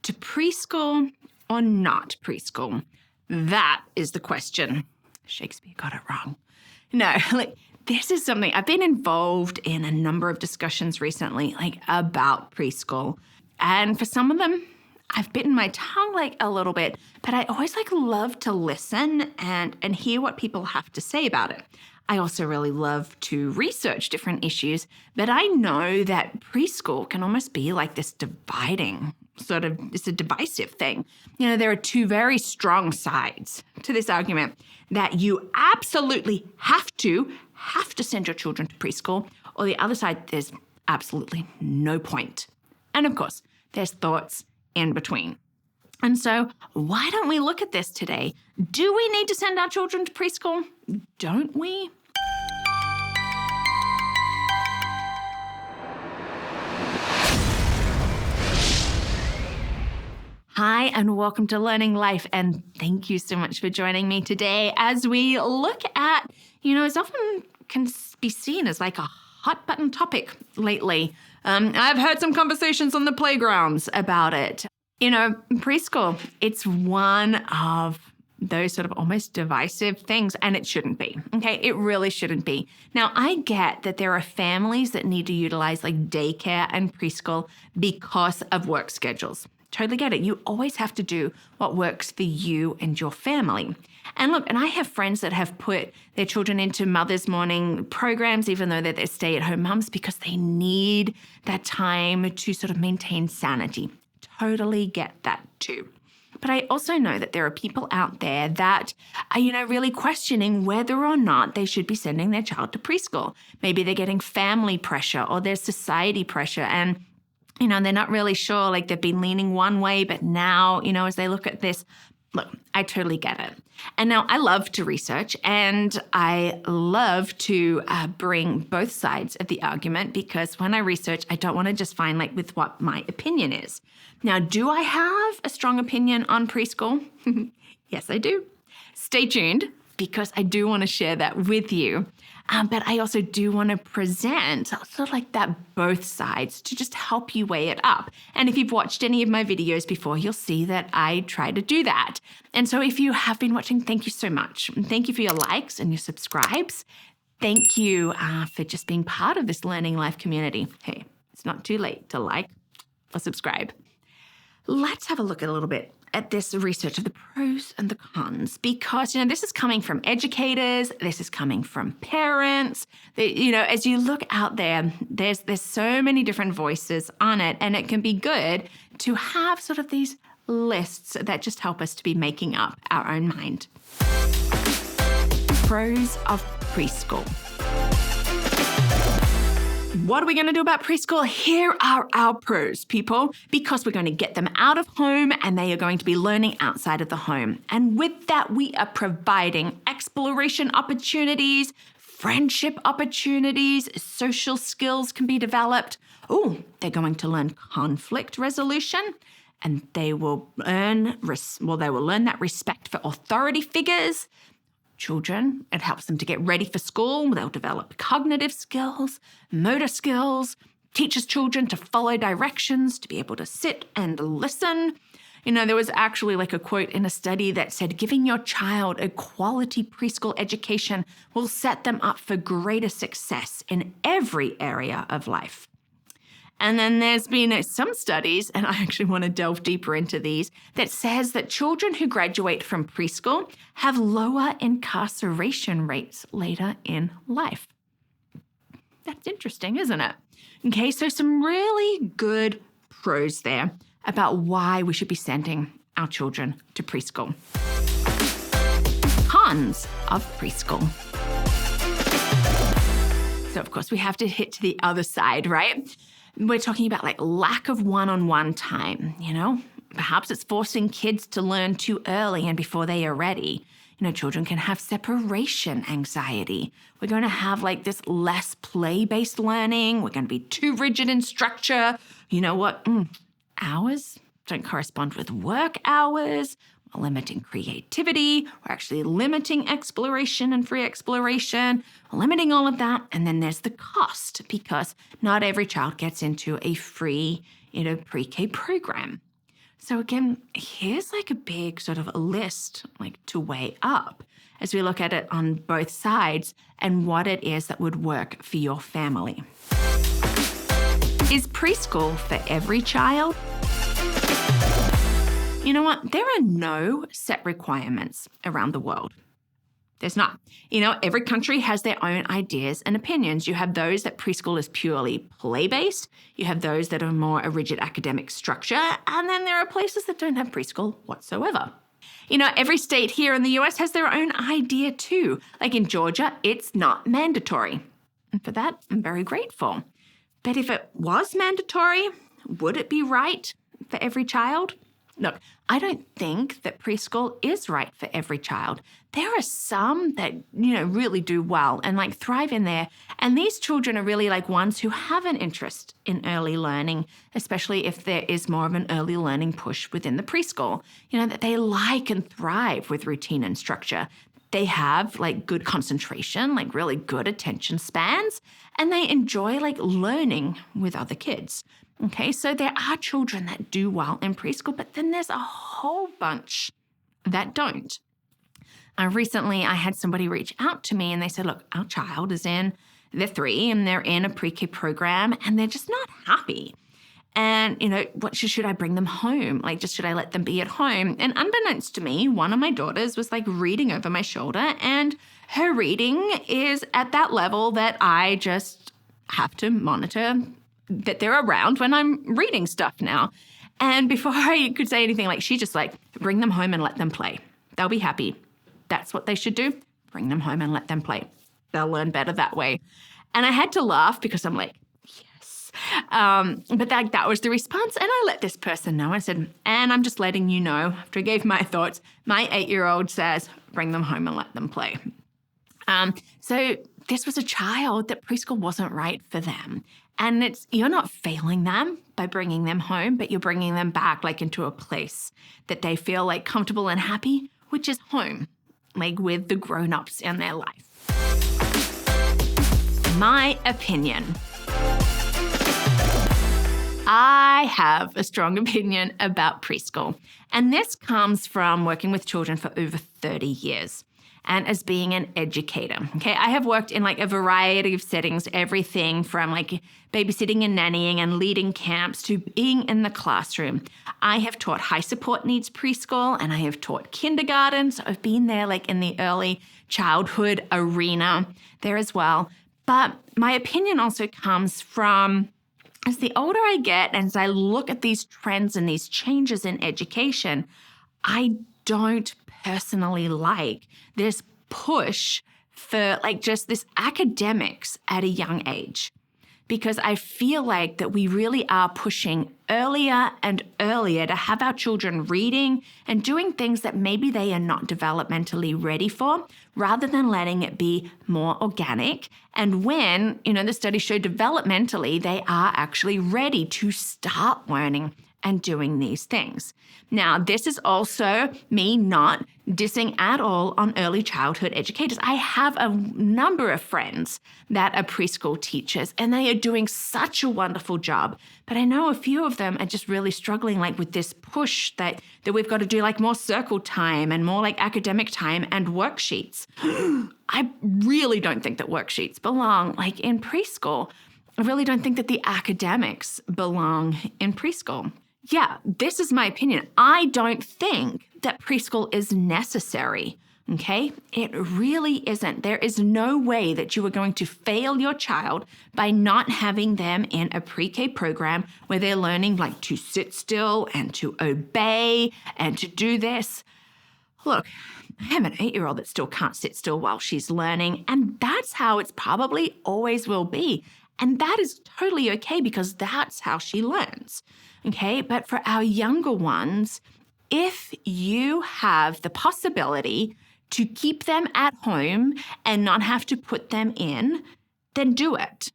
to preschool or not preschool? That is the question. Shakespeare got it wrong. No, this is something I've been involved in a number of discussions recently, about preschool. And for some of them, I've bitten my tongue a little bit, but I always love to listen and hear what people have to say about it. I also really love to research different issues, but I know that preschool can almost be this dividing it's a divisive thing. There are two very strong sides to this argument that you absolutely have to send your children to preschool, or the other side, there's absolutely no point. And of course, there's thoughts in between. And so why don't we look at this today? Do we need to send our children to preschool? Don't we? Hi, and welcome to Learning Life, and thank you so much for joining me today as we look at, it's often can be seen as a hot button topic lately. I've heard some conversations on the playgrounds about it. Preschool, it's one of those sort of almost divisive things, and it shouldn't be, okay? It really shouldn't be. Now, I get that there are families that need to utilize daycare and preschool because of work schedules. Totally get it. You always have to do what works for you and your family. And look, and I have friends that have put their children into mother's morning programs, even though they're stay-at-home mums, because they need that time to sort of maintain sanity. Totally get that too. But I also know that there are people out there that are, really questioning whether or not they should be sending their child to preschool. Maybe they're getting family pressure or there's society pressure, and they're not really sure, they've been leaning one way, but now, as they look at this, look, I totally get it. And now I love to research and I love to bring both sides of the argument, because when I research, I don't want to just find with what my opinion is. Now, do I have a strong opinion on preschool? Yes, I do. Stay tuned, because I do want to share that with you. But I also do want to present sort of that both sides to just help you weigh it up. And if you've watched any of my videos before, you'll see that I try to do that. And so if you have been watching, thank you so much. And thank you for your likes and your subscribes. Thank you for just being part of this Learning Life community. Hey, it's not too late to like or subscribe. Let's have a look at a little bit at this research of the pros and the cons, because, this is coming from educators, this is coming from parents. As you look out there, there's so many different voices on it, and it can be good to have sort of these lists that just help us to be making up our own mind. Pros of preschool. What are we going to do about preschool? Here are our pros, people, because we're going to get them out of home and they are going to be learning outside of the home. And with that, we are providing exploration opportunities, friendship opportunities, social skills can be developed. Oh, they're going to learn conflict resolution, and they will learn that respect for authority figures. Children, it helps them to get ready for school. They'll develop cognitive skills, motor skills, teaches children to follow directions, to be able to sit and listen. There was actually a quote in a study that said, giving your child a quality preschool education will set them up for greater success in every area of life. And then there's been some studies, and I actually want to delve deeper into these, that says that children who graduate from preschool have lower incarceration rates later in life. That's interesting, isn't it? Okay, so some really good pros there about why we should be sending our children to preschool. Cons of preschool. So, of course, we have to hit to the other side, right? We're talking about lack of one-on-one time, Perhaps it's forcing kids to learn too early and before they are ready. Children can have separation anxiety. We're going to have this less play-based learning. We're going to be too rigid in structure. Hours don't correspond with work hours. We're limiting creativity. We're actually limiting exploration and free exploration. We're limiting all of that. And then there's the cost, because not every child gets into a free, pre-K program. So again, here's like a big sort of a list like to weigh up as we look at it on both sides and what it is that would work for your family. Is preschool for every child? You know what? There are no set requirements around the world. There's not. Every country has their own ideas and opinions. You have those that preschool is purely play-based. You have those that are more a rigid academic structure. And then there are places that don't have preschool whatsoever. Every state here in the US has their own idea too. Like in Georgia, it's not mandatory. And for that, I'm very grateful. But if it was mandatory, would it be right for every child? Look, I don't think that preschool is right for every child. There are some that, really do well and like thrive in there. And these children are really like ones who have an interest in early learning, especially if there is more of an early learning push within the preschool, that they like and thrive with routine and structure. They have like good concentration, like really good attention spans, and they enjoy like learning with other kids. Okay, so there are children that do well in preschool, but then there's a whole bunch that don't. Recently, I had somebody reach out to me and they said, look, our child they're 3 and they're in a pre-K program and they're just not happy. And, what should I bring them home? Like, should I let them be at home? And unbeknownst to me, one of my daughters was like reading over my shoulder and her reading is at that level that I just have to monitor that they're around when I'm reading stuff now. And before I could say anything, like she just like, bring them home and let them play. They'll be happy. That's what they should do. Bring them home and let them play. They'll learn better that way. And I had to laugh because I'm like, yes. But that was the response. And I let this person know. I said, and I'm just letting you know, after I gave my thoughts, my 8-year-old says, bring them home and let them play. So this was a child that preschool wasn't right for them. And you're not failing them by bringing them home, but you're bringing them back like into a place that they feel like comfortable and happy, which is home, like with the grown-ups in their life. My opinion. I have a strong opinion about preschool, and this comes from working with children for over 30 years. And as being an educator, okay? I have worked in like a variety of settings, everything from like babysitting and nannying and leading camps to being in the classroom. I have taught high support needs preschool and I have taught kindergarten. So I've been there like in the early childhood arena there as well. But my opinion also comes from as the older I get and as I look at these trends and these changes in education, I don't personally like this push for like just this academics at a young age, because I feel like that we really are pushing earlier and earlier to have our children reading and doing things that maybe they are not developmentally ready for, rather than letting it be more organic. And when, the studies show developmentally, they are actually ready to start learning and doing these things. Now, this is also me not dissing at all on early childhood educators. I have a number of friends that are preschool teachers and they are doing such a wonderful job. But I know a few of them are just really struggling like with this push that we've got to do like more circle time and more like academic time and worksheets. I really don't think that worksheets belong like in preschool. I really don't think that the academics belong in preschool. Yeah, this is my opinion. I don't think that preschool is necessary, okay? It really isn't. There is no way that you are going to fail your child by not having them in a pre-K program where they're learning like to sit still and to obey and to do this. Look, I have an 8-year-old that still can't sit still while she's learning, and that's how it's probably always will be. And that is totally okay because that's how she learns. Okay, but for our younger ones, if you have the possibility to keep them at home and not have to put them in, then do it.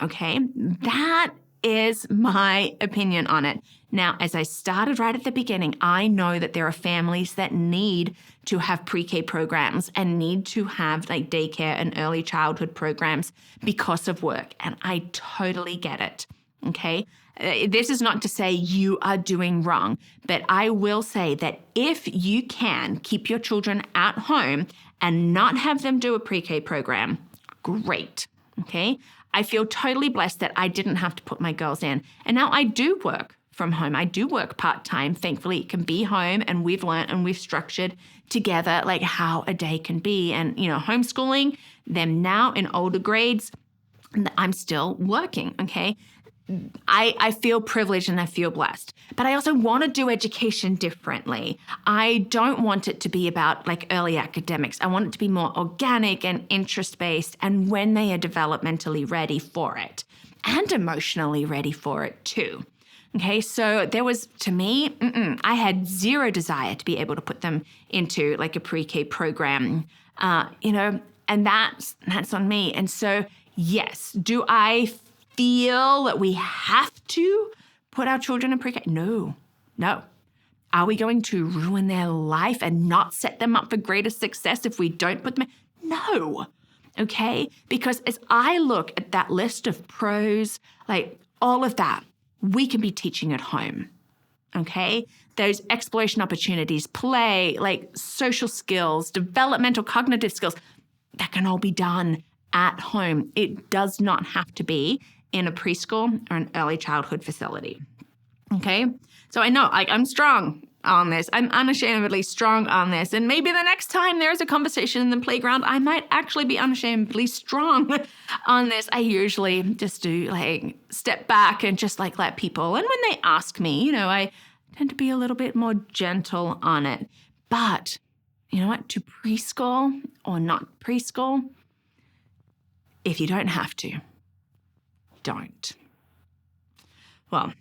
Okay, that is my opinion on it. Now, as I started right at the beginning, I know that there are families that need to have pre-K programs and need to have like daycare and early childhood programs because of work. And I totally get it. Okay. This is not to say you are doing wrong, but I will say that if you can keep your children at home and not have them do a pre-K program, great, okay? I feel totally blessed that I didn't have to put my girls in. And now I do work from home. I do work part-time. Thankfully, it can be home, and we've learned and we've structured together like how a day can be. And, homeschooling them now in older grades, I'm still working, okay? I feel privileged and I feel blessed, but I also want to do education differently. I don't want it to be about like early academics. I want it to be more organic and interest-based, and when they are developmentally ready for it and emotionally ready for it too. Okay, so there was, to me, I had zero desire to be able to put them into like a pre-K program, and that's on me. And so, yes, do I feel that we have to put our children in pre-K? No. Are we going to ruin their life and not set them up for greater success if we don't put them in? No. Okay? Because as I look at that list of pros, like all of that, we can be teaching at home. Okay? Those exploration opportunities, play, like social skills, developmental cognitive skills, that can all be done at home. It does not have to be in a preschool or an early childhood facility. Okay? So I know I'm strong on this. I'm unashamedly strong on this. And maybe the next time there's a conversation in the playground, I might actually be unashamedly strong on this. I usually just do like step back and just like let people. And when they ask me, I tend to be a little bit more gentle on it. But you know what? To preschool or not preschool, if you don't have to, don't. Well,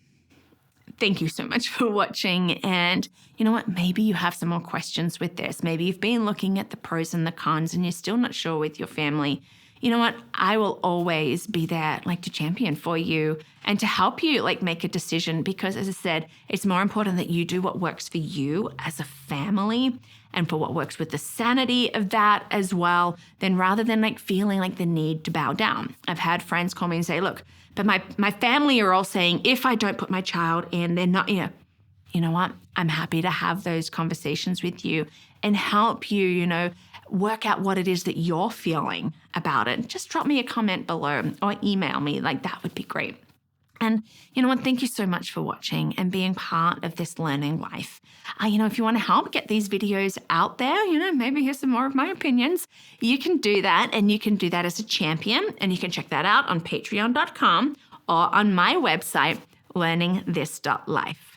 thank you so much for watching. And you know what? Maybe you have some more questions with this. Maybe you've been looking at the pros and the cons and you're still not sure with your family. You know what? I will always be there like to champion for you and to help you like make a decision, because as I said, it's more important that you do what works for you as a family and for what works with the sanity of that as well, then rather than like feeling like the need to bow down. I've had friends call me and say, look, but my family are all saying, if I don't put my child in, they're not, you know what? I'm happy to have those conversations with you and help you, work out what it is that you're feeling about it. Just drop me a comment below or email me. Like that would be great. And you know what? Thank you so much for watching and being part of this learning life. If you want to help get these videos out there, maybe hear some more of my opinions, you can do that. And you can do that as a champion. And you can check that out on patreon.com or on my website, LearningThis.Life.